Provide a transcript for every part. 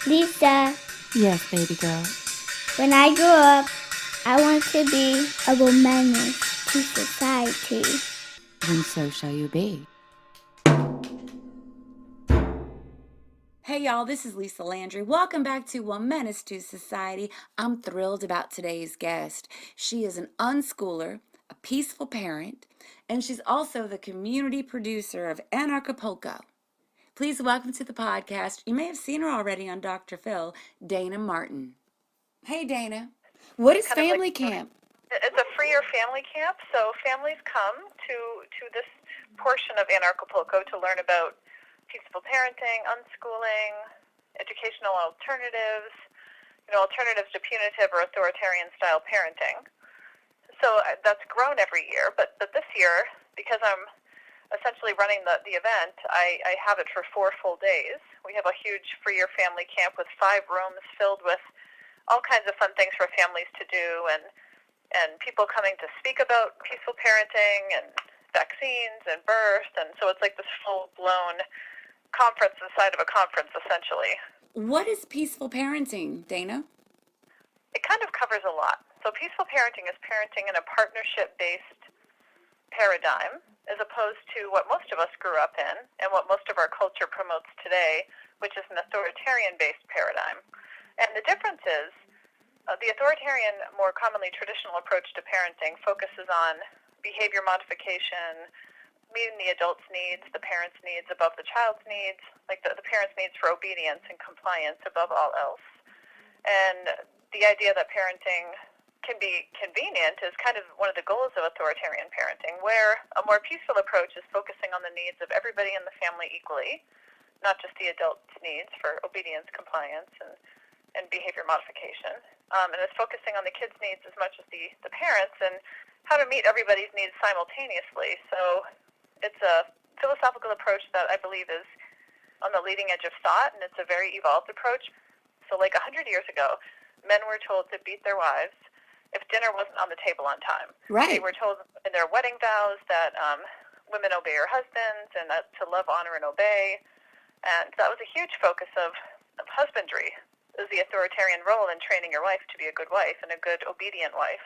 Lisa, Yes, baby girl. when I grow up, I want to be a womenace to society. Then so shall you be. Hey y'all, this is Lisa Landry. Welcome back to WOMENACE to Society. I'm thrilled about today's guest. She is an unschooler, a peaceful parent, and she's also the community producer of Anarchapulco. Please welcome to the podcast. You may have seen her already on Dr. Phil, Dayna Martin. Hey Dayna, what is Kind of like family camp? it's a freer family camp, so families come to this portion of Anarchapulco to learn about peaceful parenting, unschooling, educational alternatives, alternatives to punitive or authoritarian style parenting. So that's grown every year, but this year, because I'm essentially running the event, I have it for 4 full days. We have a huge freer family camp with 5 rooms filled with all kinds of fun things for families to do, and people coming to speak about peaceful parenting and vaccines and birth, and so it's like this full-blown conference inside of a conference, essentially. What is peaceful parenting, Dayna? It kind of covers a lot. So peaceful parenting is parenting in a partnership-based paradigm, as opposed to what most of us grew up in and what most of our culture promotes today, which is an authoritarian-based paradigm. And the difference is the authoritarian, more commonly traditional approach to parenting focuses on behavior modification, meeting the adult's needs, the parent's needs above the child's needs, like the parent's needs for obedience and compliance above all else. And the idea that parenting can be convenient is kind of one of the goals of authoritarian parenting, where a more peaceful approach is focusing on the needs of everybody in the family equally, not just the adult's needs for obedience, compliance, and behavior modification. And it's focusing on the kids' needs as much as the parents, and how to meet everybody's needs simultaneously. So it's a philosophical approach that I believe is on the leading edge of thought, and it's a very evolved approach. So like 100 years ago, men were told to beat their wives if dinner wasn't on the table on time. Right. They were told in their wedding vows that women obey your husbands, and that to love, honor, and obey. And that was a huge focus of husbandry, is the authoritarian role in training your wife to be a good wife and a good obedient wife.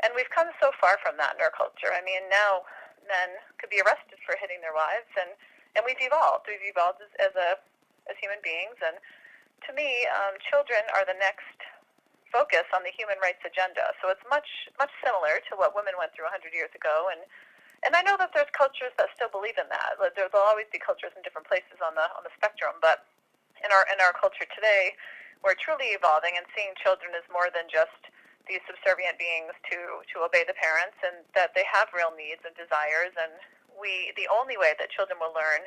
And we've come so far from that in our culture. I mean, now men could be arrested for hitting their wives, and we've evolved. We've evolved as human beings. And to me, children are the next focus on the human rights agenda. So it's much similar to what women went through 100 years ago. And I know that there's cultures that still believe in that. There'll always be cultures in different places on the spectrum. But in our culture today, we're truly evolving and seeing children as more than just these subservient beings to obey the parents, and that they have real needs and desires. And the only way that children will learn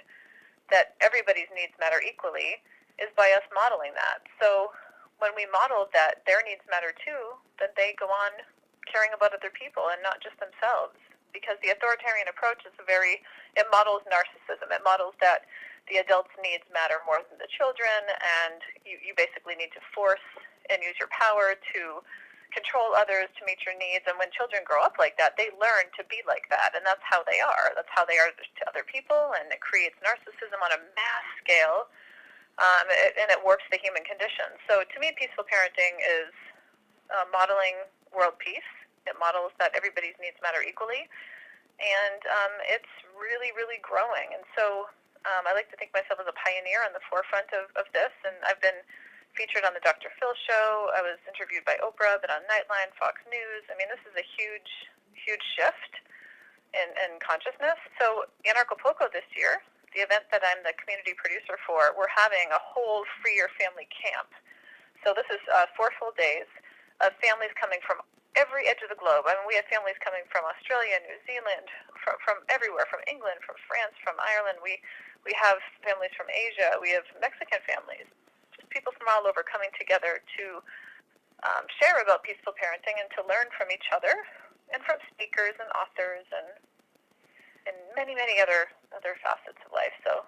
that everybody's needs matter equally is by us modeling that. So when we model that their needs matter too, then they go on caring about other people and not just themselves. Because the authoritarian approach is it models narcissism. It models that the adult's needs matter more than the children, and you basically need to force and use your power to control others to meet your needs. And when children grow up like that, they learn to be like that, and that's how they are. That's how they are to other people, and it creates narcissism on a mass scale. And it warps the human condition. So to me, peaceful parenting is modeling world peace. It models that everybody's needs matter equally. And it's really, really growing. And so I like to think of myself as a pioneer on the forefront of this. And I've been featured on the Dr. Phil Show. I was interviewed by Oprah, been on Nightline, Fox News. I mean, this is a huge, huge shift in consciousness. So Anarchapulco this year, the event that I'm the community producer for, we're having a whole freer family camp. So this is 4 full days of families coming from every edge of the globe. I mean, we have families coming from Australia, New Zealand, from everywhere, from England, from France, from Ireland. We have families from Asia. We have Mexican families. Just people from all over coming together to share about peaceful parenting and to learn from each other and from speakers and authors and many, many other facets of life. So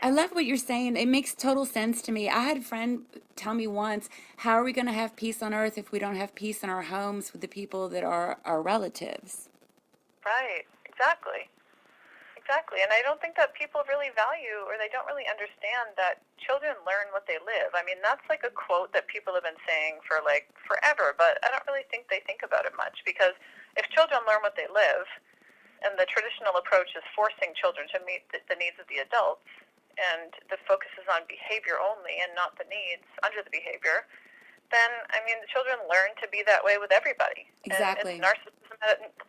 I love what you're saying. It makes total sense to me. I had a friend tell me once, how are we going to have peace on earth if we don't have peace in our homes with the people that are our relatives? right, exactly. exactly. And I don't think that people really value, or they don't really understand that children learn what they live. I mean, that's like a quote that people have been saying for like forever, but I don't really think they think about it much, because if children learn what they live, and the traditional approach is forcing children to meet the needs of the adults, and the focus is on behavior only and not the needs under the behavior, then, I mean, the children learn to be that way with everybody. Exactly. And it's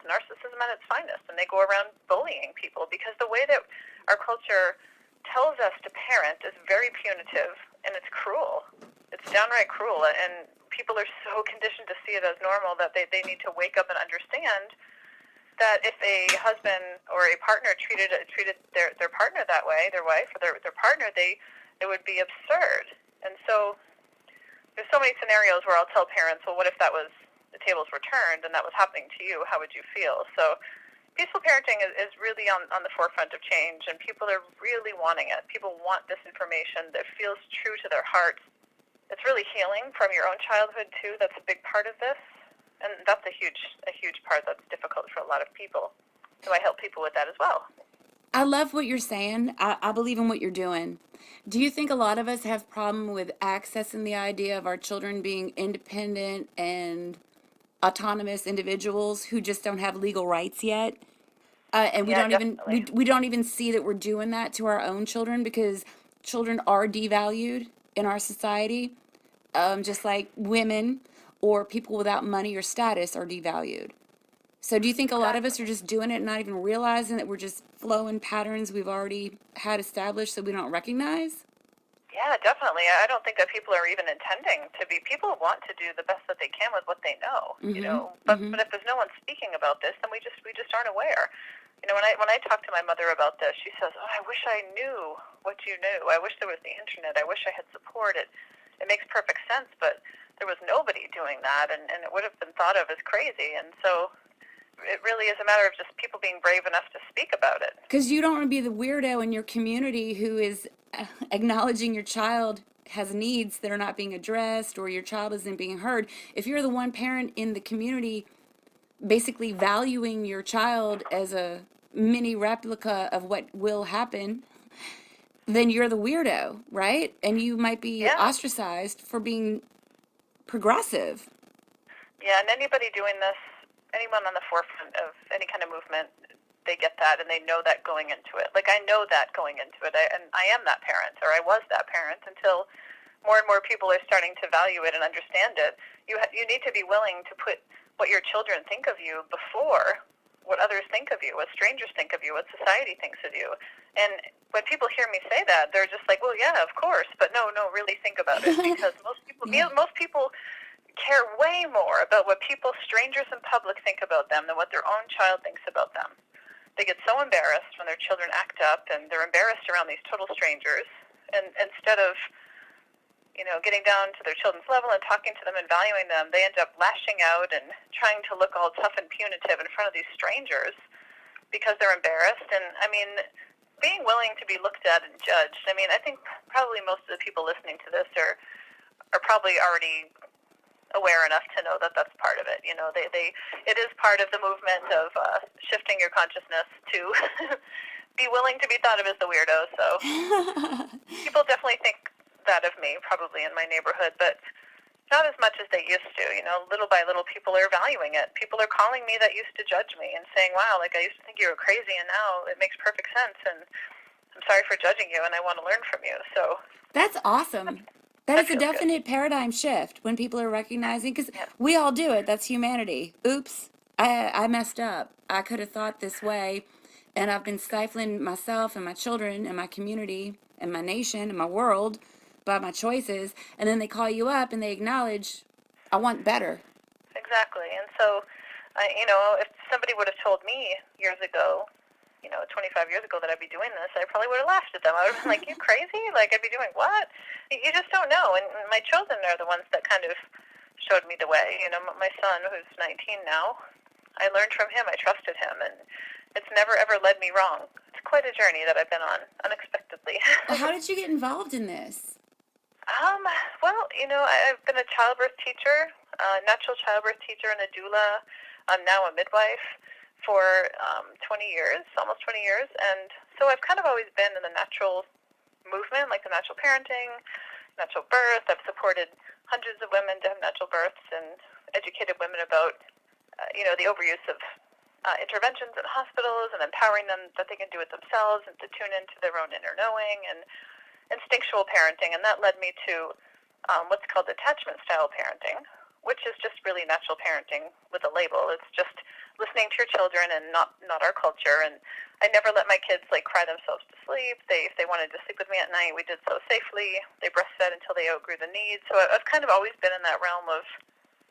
narcissism at its finest, and they go around bullying people, because the way that our culture tells us to parent is very punitive, and it's cruel. It's downright cruel, and people are so conditioned to see it as normal that they need to wake up and understand that if a husband or a partner treated their partner that way, their wife or their partner, it would be absurd. And so there's so many scenarios where I'll tell parents, well, what if the tables were turned and that was happening to you? How would you feel? So peaceful parenting is really on the forefront of change, and people are really wanting it. People want this information that feels true to their hearts. It's really healing from your own childhood too. That's a big part of this. And that's a huge part that's difficult for a lot of people. So I help people with that as well. I love what you're saying. I believe in what you're doing. Do you think a lot of us have problem with accessing the idea of our children being independent and autonomous individuals who just don't have legal rights yet? And we Yeah, don't even definitely. we don't even see that we're doing that to our own children, because children are devalued in our society, just like women or people without money or status are devalued. So do you think a lot of us are just doing it and not even realizing that we're just flowing patterns we've already had established that we don't recognize? Yeah, definitely. I don't think that people are even intending to be. People want to do the best that they can with what they know, But if there's no one speaking about this, then we just aren't aware. When I talk to my mother about this, she says, "Oh, I wish I knew what you knew. I wish there was the internet. I wish I had support." It makes perfect sense, but there was nobody doing that, and it would have been thought of as crazy. And so it really is a matter of just people being brave enough to speak about it. Because you don't want to be the weirdo in your community who is acknowledging your child has needs that are not being addressed, or your child isn't being heard. If you're the one parent in the community basically valuing your child as a mini replica of what will happen, then you're the weirdo, right? And you might be ostracized for being progressive. Yeah, and anybody doing this, anyone on the forefront of any kind of movement, they get that, and they know that going into it. Like, I know that going into it, and I am that parent, or I was that parent, until more and more people are starting to value it and understand it. You need to be willing to put what your children think of you before what others think of you, what strangers think of you, what society thinks of you. And when people hear me say that, they're just like, well, yeah, of course, but no, really think about it, because most people care way more about what strangers in public think about them than what their own child thinks about them. They get so embarrassed when their children act up, and they're embarrassed around these total strangers, and instead of getting down to their children's level and talking to them and valuing them, they end up lashing out and trying to look all tough and punitive in front of these strangers because they're embarrassed. And I mean, being willing to be looked at and judged, I mean, I think probably most of the people listening to this are probably already aware enough to know that that's part of it. It is part of the movement of shifting your consciousness to be willing to be thought of as the weirdo. So people definitely think that of me, probably in my neighborhood, but not as much as they used to. Little by little, people are valuing it. People are calling me that used to judge me and saying, wow, like, I used to think you were crazy, and now it makes perfect sense, and I'm sorry for judging you, and I want to learn from you. So that's awesome. That is a definite paradigm shift when people are recognizing, because we all do it. That's humanity. Oops, I messed up. I could have thought this way, and I've been stifling myself and my children and my community and my nation and my world by my choices. And then they call you up and they acknowledge, I want better. Exactly. And so, if somebody would have told me years ago, 25 years ago, that I'd be doing this, I probably would have laughed at them. I would have been like, you crazy? Like, I'd be doing what? You just don't know. And my children are the ones that kind of showed me the way. My son, who's 19 now, I learned from him. I trusted him, and it's never, ever led me wrong. It's quite a journey that I've been on, unexpectedly. How did you get involved in this? Well, I've been a childbirth teacher, a natural childbirth teacher, and a doula. I'm now a midwife. for 20 years, almost 20 years, and so I've kind of always been in the natural movement, like the natural parenting, natural birth. I've supported hundreds of women to have natural births and educated women about, the overuse of interventions in hospitals and empowering them that they can do it themselves and to tune into their own inner knowing and instinctual parenting. And that led me to what's called attachment style parenting, which is just really natural parenting with a label. It's just listening to your children and not our culture. And I never let my kids cry themselves to sleep. If they wanted to sleep with me at night, we did so safely. They breastfed until they outgrew the need. So I've kind of always been in that realm of,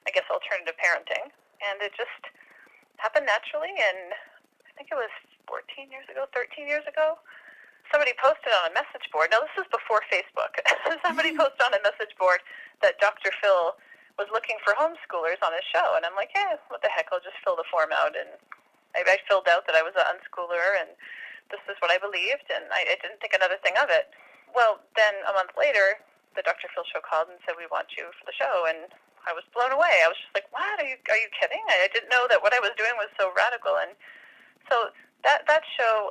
I guess, alternative parenting. And it just happened naturally. And I think it was 13 years ago, somebody posted on a message board. Now, this is before Facebook. Somebody posted on a message board that Dr. Phil was looking for homeschoolers on his show. And I'm like, what the heck, I'll just fill the form out. And I filled out that I was an unschooler, and this is what I believed, and I didn't think another thing of it. Well, then a month later, the Dr. Phil show called and said, we want you for the show, and I was blown away. I was just like, what? Are you kidding? I didn't know that what I was doing was so radical. And so that show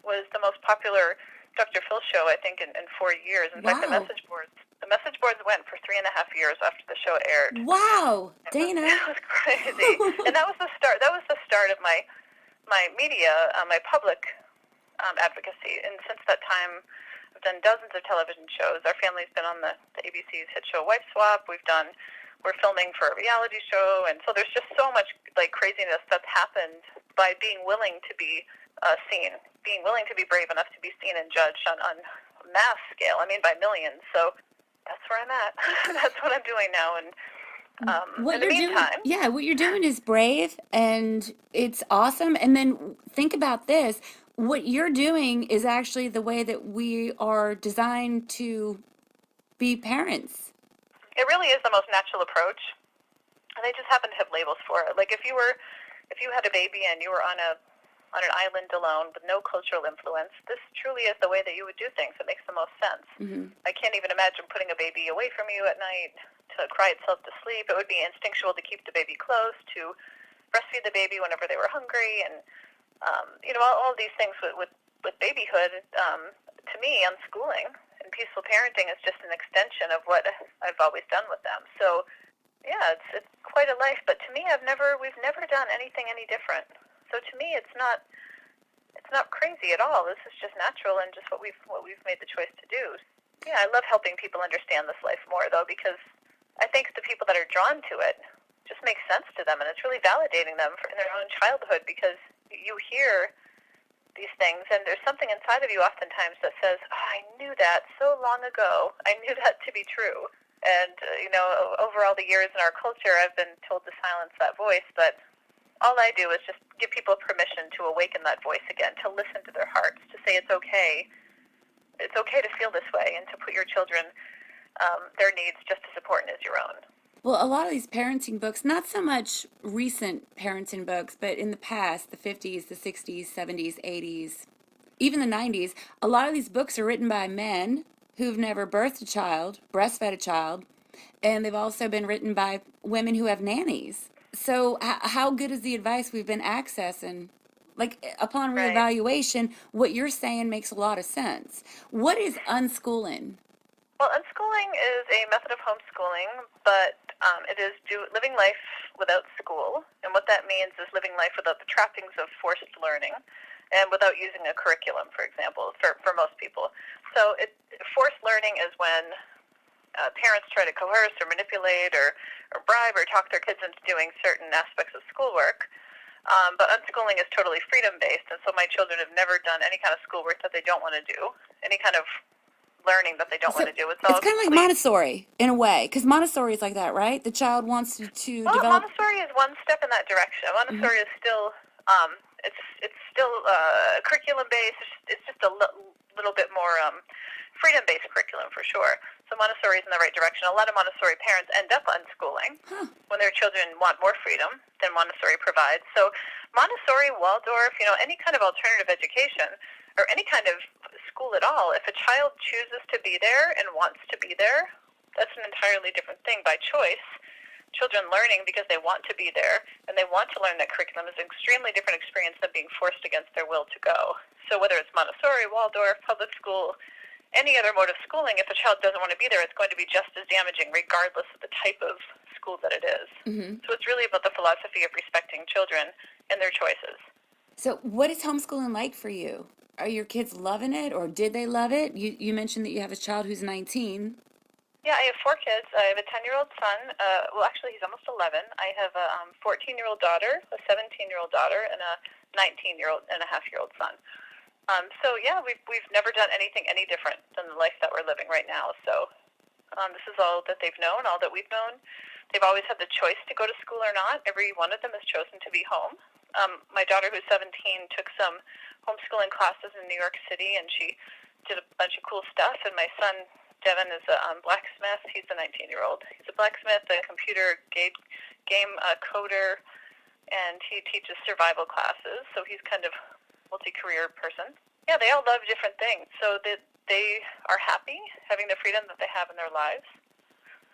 was the most popular Dr. Phil show, I think, in 4 years. In fact, the message boards went for 3.5 years after the show aired. Wow, Dayna. It was crazy. And that was the start. That was the start of my media, my public advocacy. And since that time, I've done dozens of television shows. Our family's been on the ABC's hit show Wife Swap. We're filming for a reality show, and so there's just so much craziness that's happened by being willing to be seen, being willing to be brave enough to be seen and judged on mass scale. I mean, by millions. So that's where I'm at. That's what I'm doing now. And in the meantime, what you're doing is brave, and it's awesome. And then think about this: what you're doing is actually the way that we are designed to be parents. It really is the most natural approach, and they just happen to have labels for it. Like if you had a baby and you were on an island alone with no cultural influence, this truly is the way that you would do things. It makes the most sense. Mm-hmm. I can't even imagine putting a baby away from you at night to cry itself to sleep. It would be instinctual to keep the baby close, to breastfeed the baby whenever they were hungry, and all these things with babyhood. To me, unschooling and peaceful parenting is just an extension of what I've always done with them. So, yeah, it's quite a life. But to me, we've never done anything any different. So to me, it's not crazy at all. This is just natural and just what we've made the choice to do. Yeah, I love helping people understand this life more, though, because I think the people that are drawn to it just makes sense to them, and it's really validating them in their own childhood, because you hear these things, and there's something inside of you oftentimes that says, I knew that so long ago. I knew that to be true. And, over all the years in our culture, I've been told to silence that voice, but all I do is just give people permission to awaken that voice again, to listen to their hearts, to say it's okay. It's okay to feel this way, and to put your children, their needs just as important as your own. Well, a lot of these parenting books, not so much recent parenting books, but in the past, the 50s, the 60s, 70s, 80s, even the 90s, a lot of these books are written by men who've never birthed a child, breastfed a child, and they've also been written by women who have nannies. So how good is the advice we've been accessing? Upon reevaluation, what you're saying makes a lot of sense. What is unschooling? Well, unschooling is a method of homeschooling, but it is living life without school. And what that means is living life without the trappings of forced learning and without using a curriculum, for example, for most people. So forced learning is when parents try to coerce or manipulate or bribe or talk their kids into doing certain aspects of schoolwork. But unschooling is totally freedom-based, and so my children have never done any kind of schoolwork that they don't want to do, any kind of learning that they don't want to do. It's kind of like Montessori in a way, because Montessori is like that, right? The child wants to develop. Montessori is one step in that direction. Montessori is still it's still curriculum-based. It's just a little bit more freedom-based curriculum for sure. So Montessori is in the right direction. A lot of Montessori parents end up unschooling when their children want more freedom than Montessori provides. So Montessori, Waldorf, any kind of alternative education or any kind of school at all, if a child chooses to be there and wants to be there, that's an entirely different thing. By choice, children learning because they want to be there and they want to learn that curriculum is an extremely different experience than being forced against their will to go. So whether it's Montessori, Waldorf, public school, any other mode of schooling, if a child doesn't want to be there, it's going to be just as damaging regardless of the type of school that it is. So it's really about the philosophy of respecting children and their choices. So what is homeschooling like for you? Are your kids loving it, or did they love it? You mentioned that you have a child who's 19. Yeah, I have 4 kids. I have a 10-year-old son. Well, actually, he's almost 11. I have a 14-year-old daughter, a 17-year-old daughter, and a 19-year-old and a half-year-old son. So yeah, we've never done anything any different than the life that we're living right now. So this is all that they've known, all that we've known. They've always had the choice to go to school or not. Every one of them has chosen to be home. My daughter, who's 17, took some homeschooling classes in New York City, and she did a bunch of cool stuff. And my son, Devin, is a blacksmith. He's a 19-year-old. He's a blacksmith, a computer game coder, and he teaches survival classes. So he's kind of multi-career person. Yeah, they all love different things. So that they are happy having the freedom that they have in their lives,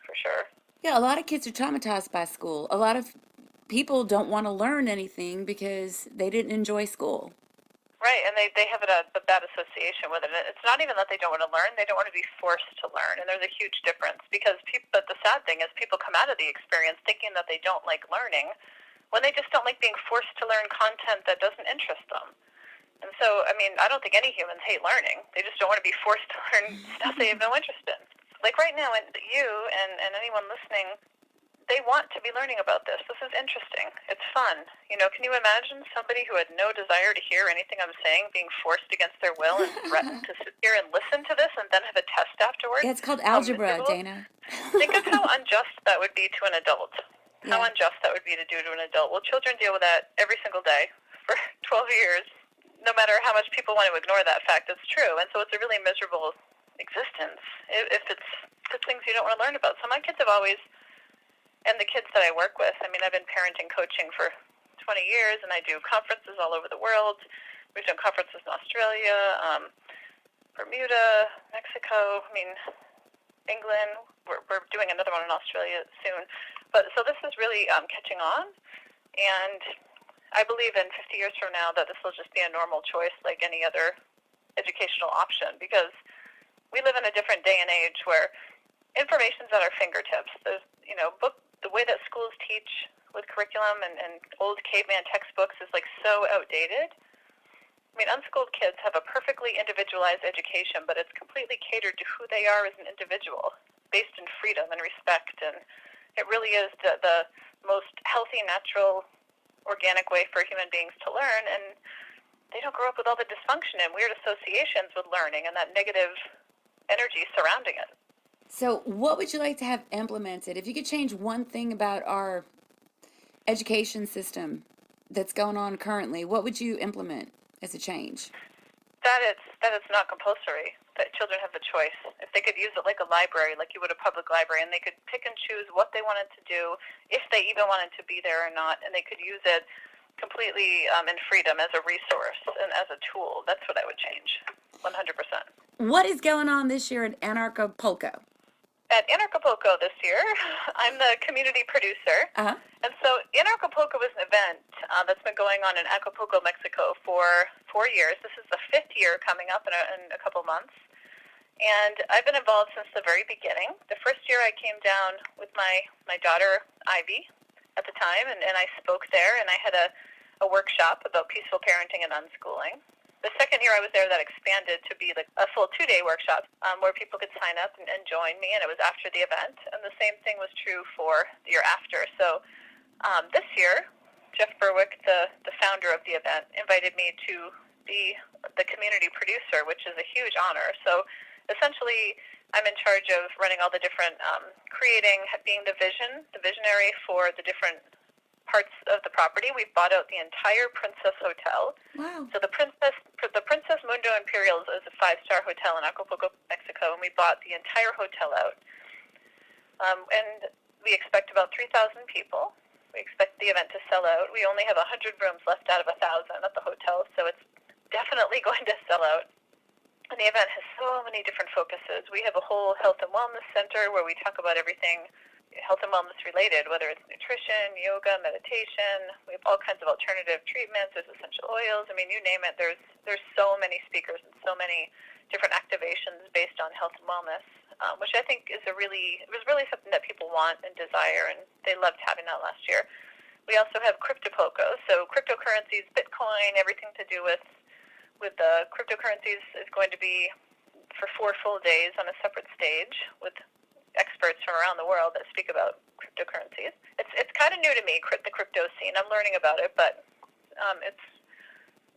for sure. Yeah, a lot of kids are traumatized by school. A lot of people don't want to learn anything because they didn't enjoy school. Right, and they have a bad association with it. It's not even that they don't want to learn; they don't want to be forced to learn, and there's a huge difference. Because but the sad thing is, people come out of the experience thinking that they don't like learning, when they just don't like being forced to learn content that doesn't interest them. And so, I mean, I don't think any humans hate learning. They just don't want to be forced to learn stuff they have no interest in. Like right now, and you and anyone listening, they want to be learning about this. This is interesting. It's fun. You know, can you imagine somebody who had no desire to hear anything I'm saying being forced against their will and threatened to sit here and listen to this and then have a test afterwards? Yeah, it's called algebra, Dayna. Think of how unjust that would be to an adult. How unjust that would be to do to an adult. Well, children deal with that every single day for 12 years. No matter how much people want to ignore that fact, it's true. And so it's a really miserable existence if it's things you don't want to learn about. So my kids have always, and the kids that I work with, I mean, I've been parenting coaching for 20 years, and I do conferences all over the world. We've done conferences in Australia, Bermuda, Mexico, I mean, England. We're doing another one in Australia soon. But so this is really catching on, and I believe in 50 years from now that this will just be a normal choice like any other educational option, because we live in a different day and age where information's at our fingertips. There's, you know, the way that schools teach with curriculum and old caveman textbooks is like so outdated. I mean, unschooled kids have a perfectly individualized education, but it's completely catered to who they are as an individual, based in freedom and respect. And it really is the most healthy, natural, organic way for human beings to learn. And they don't grow up with all the dysfunction and weird associations with learning and that negative energy surrounding it. So what would you like to have implemented? If you could change one thing about our education system that's going on currently, what would you implement as a change? That it's not compulsory, that children have the choice. If they could use it like a library, like you would a public library, and they could pick and choose what they wanted to do, if they even wanted to be there or not, and they could use it completely in freedom as a resource and as a tool. That's what I would change, 100%. What is going on this year at Anarchapulco? At Anarchapulco this year, I'm the community producer. And so Anarchapulco is an event that's been going on in Acapulco, Mexico for 4 years. This is the 5th year coming up in a couple months. And I've been involved since the very beginning. The first year I came down with my daughter, Ivy, at the time, and I spoke there, and I had a workshop about peaceful parenting and unschooling. The second year I was there, that expanded to be like a full 2-day workshop where people could sign up and join me, and it was after the event. And the same thing was true for the year after. So this year, Jeff Berwick, the founder of the event, invited me to be the community producer, which is a huge honor. So essentially, I'm in charge of running all the different being the visionary for the different parts of the property. We've bought out the entire Princess Hotel. Wow. So the Princess Mundo Imperial is a 5-star hotel in Acapulco, Mexico, and we bought the entire hotel out. And we expect about 3,000 people. We expect the event to sell out. We only have 100 rooms left out of 1,000 at the hotel, so it's definitely going to sell out. And the event has so many different focuses. We have a whole health and wellness center where we talk about everything health and wellness related, whether it's nutrition, yoga, meditation. We have all kinds of alternative treatments. There's essential oils. I mean, you name it. There's so many speakers and so many different activations based on health and wellness, which I think it was really something that people want and desire, and they loved having that last year. We also have Cryptopulco. So cryptocurrencies, Bitcoin, everything to do with the cryptocurrencies is going to be for 4 full days on a separate stage with experts from around the world that speak about cryptocurrencies. It's kind of new to me, the crypto scene. I'm learning about it, but it's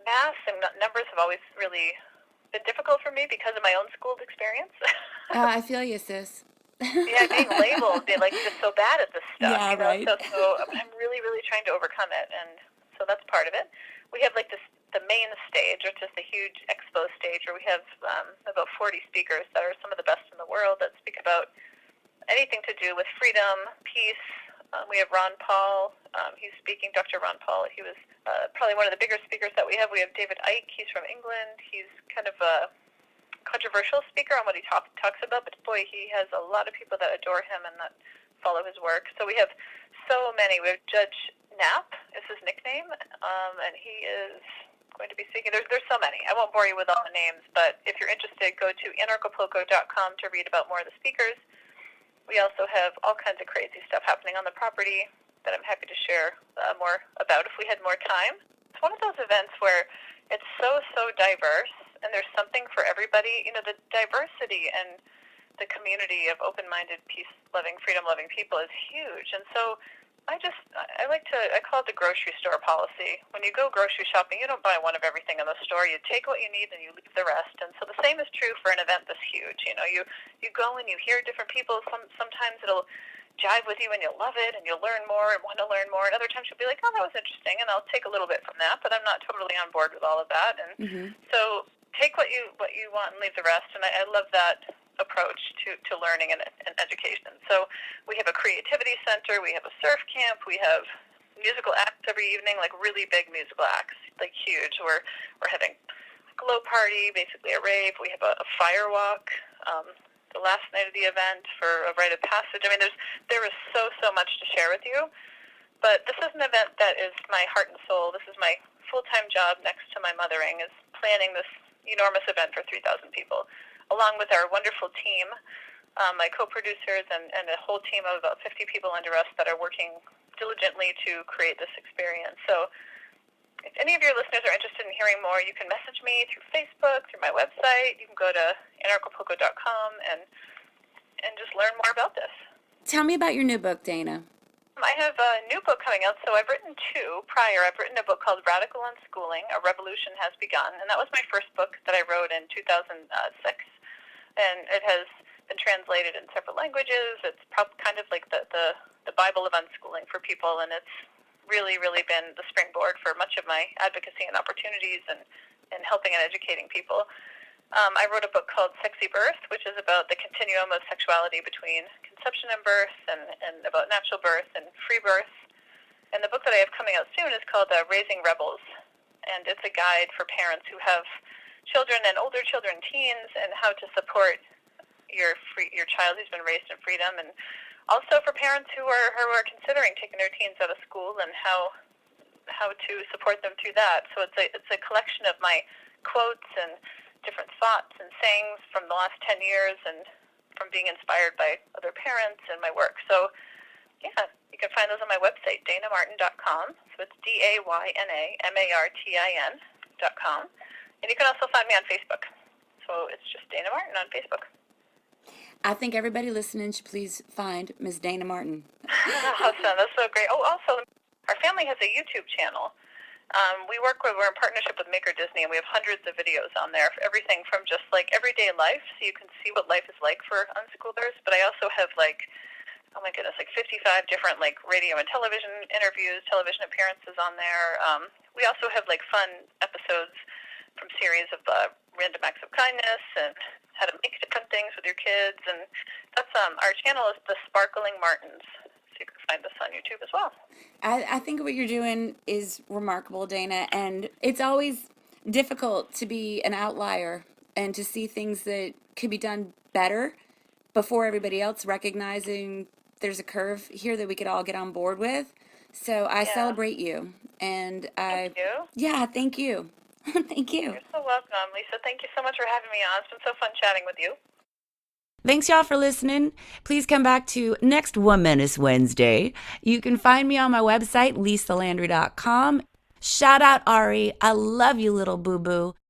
math and numbers have always really been difficult for me because of my own schooled experience. I feel you, sis. Yeah, being labeled, being like just so bad at this stuff. Yeah, you know? right. So I'm really, really trying to overcome it, and so that's part of it. We have like the main stage, which is the huge expo stage, where we have about 40 speakers that are some of the best in the world that speak about anything to do with freedom, peace. We have Ron Paul. He's speaking, Dr. Ron Paul. He was probably one of the bigger speakers that we have. We have David Icke. He's from England. He's kind of a controversial speaker on what he talks about, but boy, he has a lot of people that adore him and that follow his work. So we have so many. We have Judge Knapp is his nickname, and he is going to be speaking. There's so many. I won't bore you with all the names, but if you're interested, go to Anarchapulco.com to read about more of the speakers. We also have all kinds of crazy stuff happening on the property that I'm happy to share more about if we had more time. It's one of those events where it's so diverse, and there's something for everybody. You know, the diversity and the community of open-minded, peace-loving, freedom-loving people is huge. And so I call it the grocery store policy. When you go grocery shopping, you don't buy one of everything in the store. You take what you need and you leave the rest. And so the same is true for an event this huge. You know, you go and you hear different people. Sometimes it'll jive with you and you'll love it and you'll learn more and want to learn more. And other times you'll be like, oh, that was interesting, and I'll take a little bit from that, but I'm not totally on board with all of that. And so take what you want and leave the rest. And I love that approach to learning and education. So we have a creativity center, we have a surf camp, we have musical acts every evening, like really big musical acts, like huge. We're having a glow party, basically a rave. We have a fire walk the last night of the event for a rite of passage. I mean, there is so much to share with you, but this is an event that is my heart and soul. This is my full-time job next to my mothering, is planning this enormous event for 3,000 people, along with our wonderful team, my co-producers, and a whole team of about 50 people under us that are working diligently to create this experience. So if any of your listeners are interested in hearing more, you can message me through Facebook, through my website. You can go to anarchapulco.com and just learn more about this. Tell me about your new book, Dayna. I have a new book coming out. So I've written 2 prior. I've written a book called Radical Unschooling, A Revolution Has Begun, and that was my first book that I wrote in 2006, and it has been translated in several languages. It's kind of like the Bible of unschooling for people, and it's really been the springboard for much of my advocacy and opportunities and helping and educating people. I wrote a book called Sexy Birth, which is about the continuum of sexuality between conception and birth, and about natural birth and free birth. And the book that I have coming out soon is called Raising Rebels, and it's a guide for parents who have children and older children, teens, and how to support your child who's been raised in freedom, and also for parents who are considering taking their teens out of school and how to support them through that. So it's a collection of my quotes and different thoughts and sayings from the last 10 years and from being inspired by other parents and my work. So yeah, you can find those on my website, DaynaMartin.com. So it's DaynaMartin.com. And you can also find me on Facebook. So it's just Dayna Martin on Facebook. I think everybody listening should please find Ms. Dayna Martin. Awesome. That's so great. Oh, also, our family has a YouTube channel. We're in partnership with Maker Disney, and we have hundreds of videos on there, everything from just like everyday life, so you can see what life is like for unschoolers. But I also have like 55 different like radio and television interviews, television appearances on there. We also have like fun episodes from series of random acts of kindness and how to make different things with your kids. And that's our channel is The Sparkling Martins. So you can find us on YouTube as well. I think what you're doing is remarkable, Dayna, and it's always difficult to be an outlier and to see things that could be done better before everybody else, recognizing there's a curve here that we could all get on board with. So I celebrate you. And Thank you. yeah, thank you. Thank you. You're so welcome, Lisa. Thank you so much for having me on. It's been so fun chatting with you. Thanks, y'all, for listening. Please come back to next Womenace Wednesday. You can find me on my website, lisalandry.com. Shout out, Ari. I love you, little boo-boo.